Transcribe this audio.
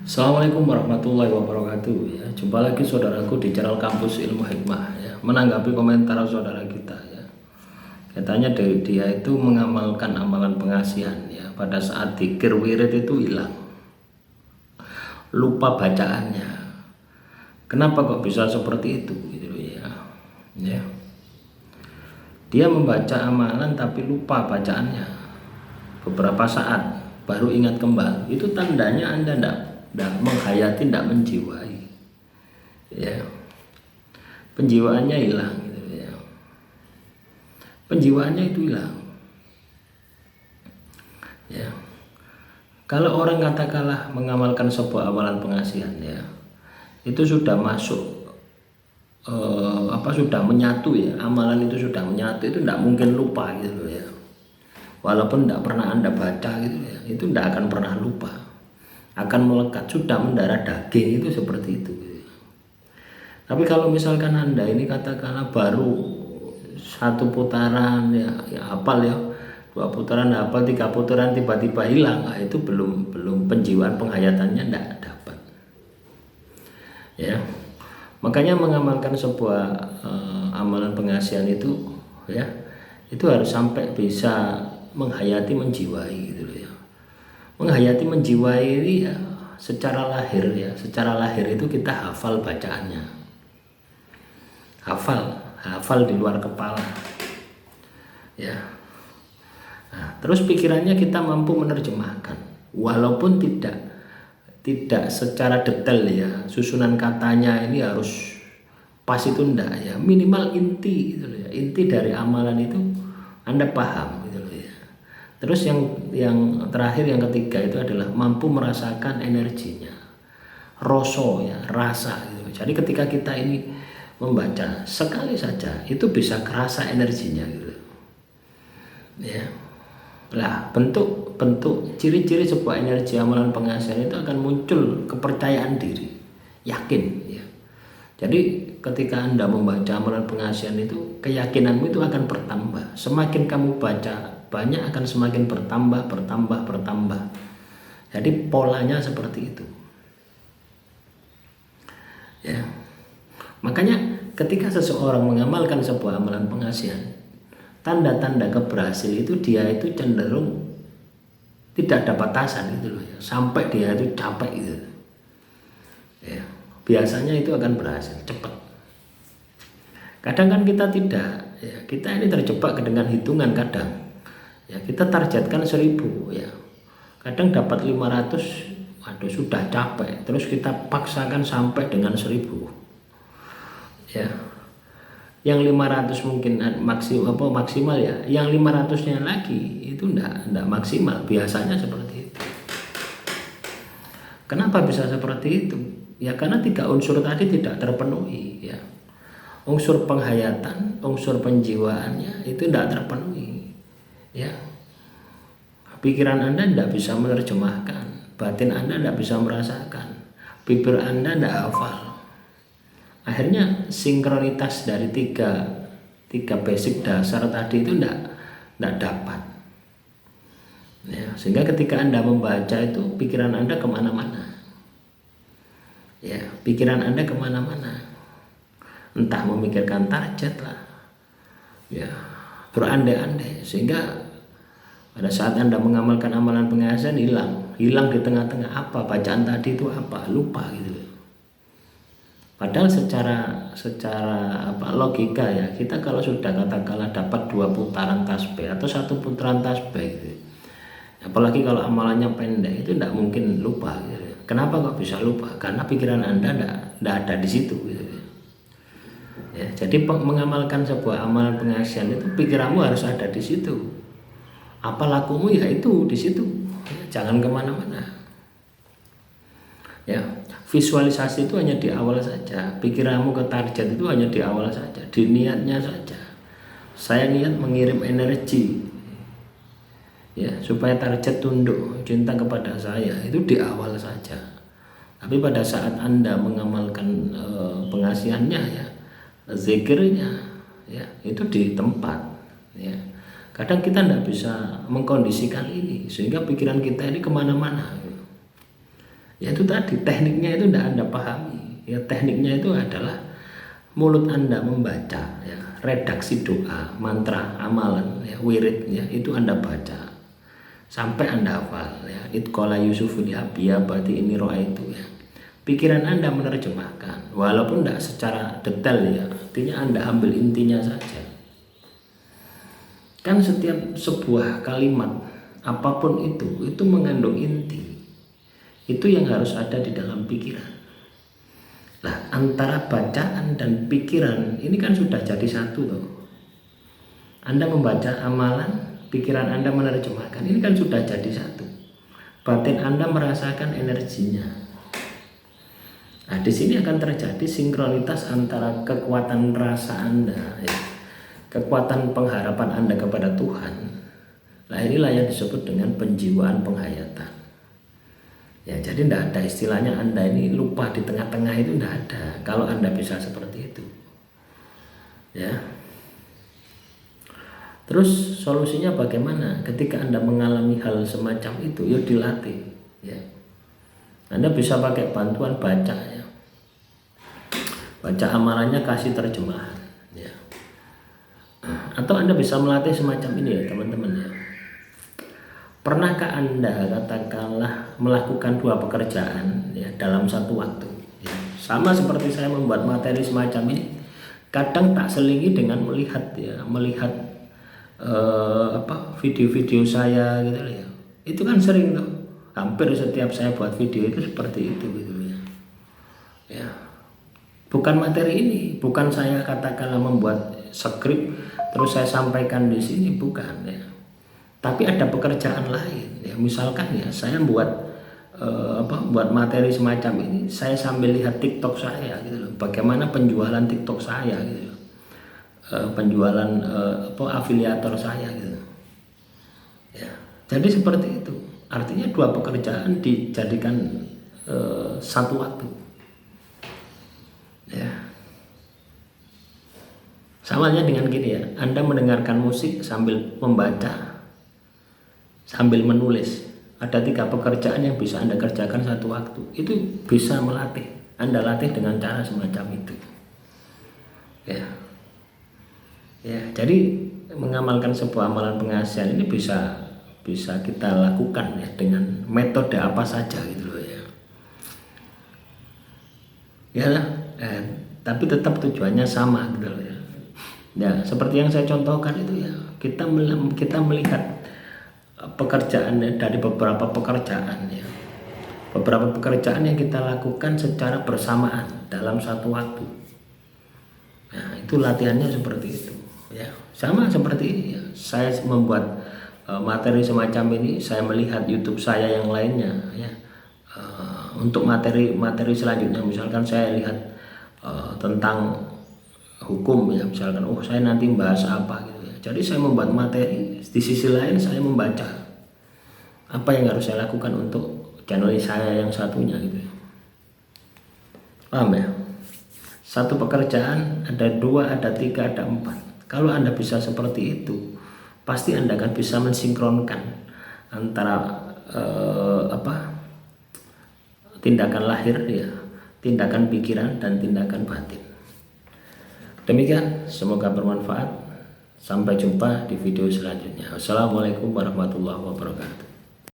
Assalamualaikum warahmatullahi wabarakatuh ya. Jumpa lagi saudaraku di channel Kampus Ilmu Hikmah ya. Menanggapi komentar saudara kita ya. Katanya dari dia itu mengamalkan amalan pengasihan ya. Pada saat dzikir wirid itu hilang, lupa bacaannya. Kenapa kok bisa seperti itu gitu ya. Ya. Dia membaca amalan tapi lupa bacaannya. Beberapa saat baru ingat kembali. Itu tandanya Anda tidak menghayati, tidak menjiwai ya, penjiwaannya hilang gitu ya. Penjiwaannya itu hilang ya. Kalau orang katakanlah mengamalkan sebuah amalan pengasihan ya, itu sudah masuk sudah menyatu ya, amalan itu sudah menyatu, itu tidak mungkin lupa gitu ya. Walaupun tidak pernah Anda baca gitu ya, itu tidak akan pernah lupa, akan melekat, sudah mendarah daging, itu seperti itu gitu. Tapi kalau misalkan Anda ini katakanlah baru satu putaran ya hafal ya, dua putaran hafal, tiga putaran tiba-tiba hilang, nah, itu belum penjiwaan penghayatannya tidak dapat ya. Makanya mengamalkan sebuah amalan pengasihan itu ya, itu harus sampai bisa menghayati, menjiwai gitu loh ya. Menghayati, menjiwai ini ya, secara lahir ya, secara lahir itu kita hafal bacaannya, hafal di luar kepala ya. Nah, terus pikirannya kita mampu menerjemahkan, walaupun tidak secara detail ya, susunan katanya ini harus pas, itu enggak ya, minimal inti gitu ya. Inti dari amalan itu Anda paham gitu loh ya. Terus yang terakhir, yang ketiga itu adalah mampu merasakan energinya, rasa gitu. Jadi ketika kita ini membaca sekali saja itu bisa kerasa energinya gitu ya. Lah, bentuk ciri-ciri sebuah energi amalan pengasihan itu akan muncul kepercayaan diri, yakin ya. Jadi ketika Anda membaca amalan pengasihan itu, keyakinanmu itu akan bertambah. Semakin kamu baca banyak, akan semakin bertambah. Jadi polanya seperti itu ya. Makanya ketika seseorang mengamalkan sebuah amalan pengasihan, tanda-tanda keberhasilan itu dia itu cenderung tidak ada batasan gitu loh ya, sampai dia itu capek gitu ya. Biasanya itu akan berhasil cepat. Kadang kan kita tidak ya, kita ini terjebak dengan hitungan kadang ya. Kita targetkan 1000 ya, kadang dapat 500, waduh sudah capek, terus kita paksakan sampai dengan 1000 ya. Yang 500 mungkin maksimal ya, yang 500-nya lagi itu enggak maksimal, biasanya seperti itu. Kenapa bisa seperti itu? Ya karena 3 unsur tadi tidak terpenuhi ya. Unsur penghayatan, unsur penjiwaannya itu tidak terpenuhi ya. Pikiran Anda tidak bisa menerjemahkan, batin Anda tidak bisa merasakan, bibir Anda tidak hafal. Akhirnya sinkronitas dari tiga basic dasar tadi itu tidak dapat ya. Sehingga ketika Anda membaca itu, pikiran Anda kemana-mana ya, pikiran Anda kemana-mana, entah memikirkan target lah ya, berandai-andai, sehingga pada saat Anda mengamalkan amalan pengasihan hilang di tengah-tengah, apa bacaan tadi itu, apa lupa gitu. Padahal secara logika ya, kita kalau sudah katakanlah dapat 2 putaran tasbih atau 1 putaran tasbih gitu, apalagi kalau amalannya pendek, itu tidak mungkin lupa gitu. Kenapa kok bisa lupa? Karena pikiran Anda tidak ada di situ gitu ya. Jadi mengamalkan sebuah amalan pengasihan itu, pikiranmu harus ada di situ, apa lakumu ya itu di situ ya, jangan kemana-mana ya. Visualisasi itu hanya di awal saja, pikiranmu ke target itu hanya di awal saja, di niatnya saja. Saya niat mengirim energi ya, supaya target tunduk cinta kepada saya, itu di awal saja. Tapi pada saat Anda mengamalkan pengasihannya ya, zikirnya ya, itu di tempat ya. Kadang kita tidak bisa mengkondisikan ini, sehingga pikiran kita ini kemana-mana Ya itu tadi, tekniknya itu tidak Anda pahami. Ya, tekniknya itu adalah mulut Anda membaca, ya, redaksi doa, mantra, amalan, ya, wirid, ya, itu Anda baca sampai Anda hafal, ya. Itqala Yusufu lihabiya berarti ini roa itu, ya. Pikiran Anda menerjemahkan, walaupun tidak secara detail, ya, artinya Anda ambil intinya saja. Kan setiap sebuah kalimat apapun itu mengandung inti. Itu yang harus ada di dalam pikiran. Nah, antara bacaan dan pikiran ini kan sudah jadi satu loh. Anda membaca amalan, pikiran Anda menerjemahkan, ini kan sudah jadi satu. Batin Anda merasakan energinya. Nah, di sini akan terjadi sinkronitas antara kekuatan rasa Anda, ya, kekuatan pengharapan Anda kepada Tuhan. Nah, inilah yang disebut dengan penjiwaan penghayatan. Ya, jadi tidak ada istilahnya Anda ini lupa di tengah-tengah, itu tidak ada. Kalau Anda bisa seperti itu, ya. Terus solusinya bagaimana? Ketika Anda mengalami hal semacam itu, ya dilatih. Ya, Anda bisa pakai bantuan baca, ya. Baca amalannya kasih terjemahan, ya. Atau Anda bisa melatih semacam ini, ya teman-teman, ya. Pernahkah Anda katakanlah melakukan 2 pekerjaan, ya, dalam satu waktu, ya? Sama seperti saya membuat materi semacam ini, kadang tak selingi dengan melihat, ya, video-video saya gitu ya. Itu kan sering tuh, hampir setiap saya buat video itu seperti itu gitu, ya. Ya, bukan materi ini, bukan saya katakanlah membuat skrip terus saya sampaikan di sini, bukan, ya. Tapi ada pekerjaan lain, ya, misalkan, ya, saya buat buat materi semacam ini, saya sambil lihat TikTok saya gitu loh, bagaimana penjualan TikTok saya gitu loh, penjualan afiliator saya gitu, ya. Jadi seperti itu, artinya 2 pekerjaan dijadikan satu waktu, ya. Samanya dengan gini, ya, Anda mendengarkan musik sambil membaca, sambil menulis. Ada 3 pekerjaan yang bisa Anda kerjakan satu waktu. Itu bisa melatih. Anda latih dengan cara semacam itu, ya. Ya, jadi mengamalkan sebuah amalan pengasihan ini bisa kita lakukan, ya, dengan metode apa saja gitu loh, ya. Ya, tapi tetap tujuannya sama gitu loh, ya. Ya, seperti yang saya contohkan itu, ya, kita melihat pekerjaan dari beberapa pekerjaan, ya. Beberapa pekerjaan yang kita lakukan secara bersamaan dalam satu waktu. Nah, itu latihannya seperti itu, ya. Sama seperti ini, ya. Saya membuat materi semacam ini, saya melihat YouTube saya yang lainnya, ya. Untuk materi selanjutnya, misalkan saya lihat tentang hukum, ya, misalkan saya nanti membahas apa gitu, ya. Jadi saya membuat materi, di sisi lain saya membaca apa yang harus saya lakukan untuk channel saya yang satunya gitu, ya. Paham, ya? Satu pekerjaan ada 2, ada 3, ada 4. Kalau Anda bisa seperti itu, pasti Anda akan bisa mensinkronkan antara tindakan lahir, ya, tindakan pikiran dan tindakan batin. Demikian, semoga bermanfaat. Sampai jumpa di video selanjutnya. Wassalamualaikum warahmatullahi wabarakatuh.